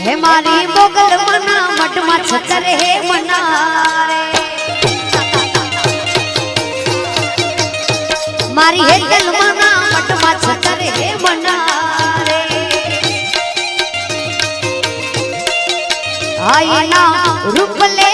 હે મારી મોગલ મના મટમાં છતર હે મના મારી હેતલ મના મટમાં છતર હે મના રે આયના રૂપ લે